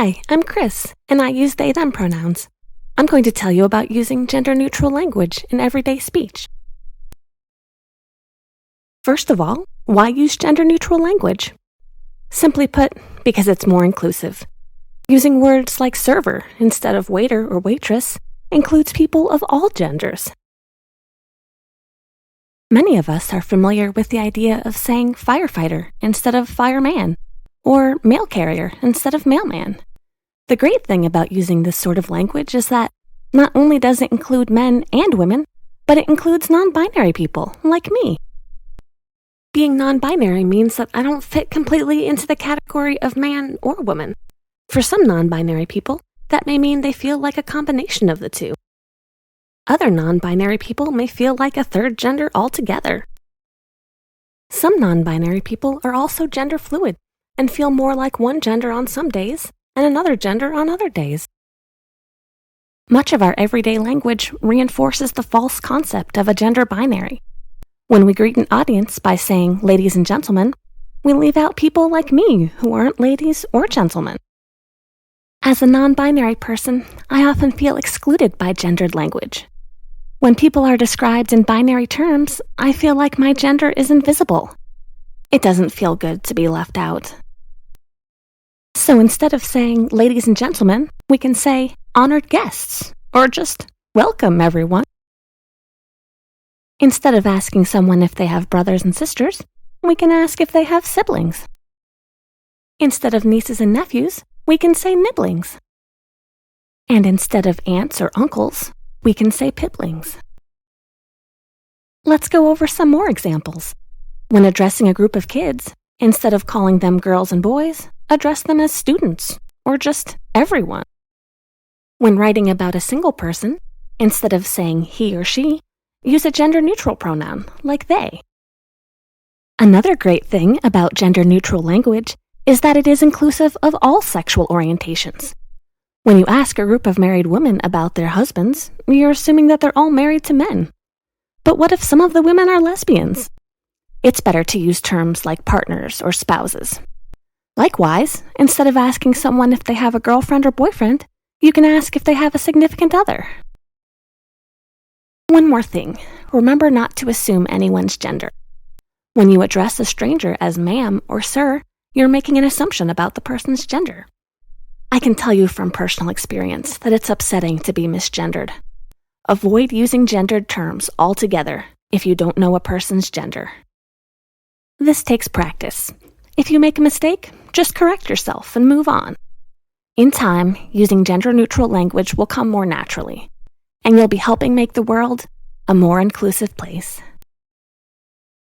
Hi, I'm Chris, and I use they/them pronouns. I'm going to tell you about using gender-neutral language in everyday speech. First of all, why use gender-neutral language? Simply put, because it's more inclusive. Using words like server instead of waiter or waitress includes people of all genders. Many of us are familiar with the idea of saying firefighter instead of fireman, or mail carrier instead of mailman. The great thing about using this sort of language is that not only does it include men and women, but it includes non-binary people like me. Being non-binary means that I don't fit completely into the category of man or woman. For some non-binary people, that may mean they feel like a combination of the two. Other non-binary people may feel like a third gender altogether. Some non-binary people are also gender fluid and feel more like one gender on some days and another gender on other days. Much of our everyday language reinforces the false concept of a gender binary. When we greet an audience by saying ladies and gentlemen, we leave out people like me who aren't ladies or gentlemen. As a non-binary person, I often feel excluded by gendered language. When people are described in binary terms, I feel like my gender is invisible. It doesn't feel good to be left out. So instead of saying ladies and gentlemen, we can say honored guests, or just welcome everyone. Instead of asking someone if they have brothers and sisters, we can ask if they have siblings. Instead of nieces and nephews, we can say nibblings. And instead of aunts or uncles, we can say piplings. Let's go over some more examples. When addressing a group of kids, instead of calling them girls and boys, address them as students, or just everyone. When writing about a single person, instead of saying he or she, use a gender-neutral pronoun, like they. Another great thing about gender-neutral language is that it is inclusive of all sexual orientations. When you ask a group of married women about their husbands, you're assuming that they're all married to men. But what if some of the women are lesbians? It's better to use terms like partners or spouses. Likewise, instead of asking someone if they have a girlfriend or boyfriend, you can ask if they have a significant other. One more thing, remember not to assume anyone's gender. When you address a stranger as ma'am or sir, you're making an assumption about the person's gender. I can tell you from personal experience that it's upsetting to be misgendered. Avoid using gendered terms altogether if you don't know a person's gender. This takes practice. If you make a mistake, just correct yourself and move on. In time, using gender-neutral language will come more naturally, and you'll be helping make the world a more inclusive place.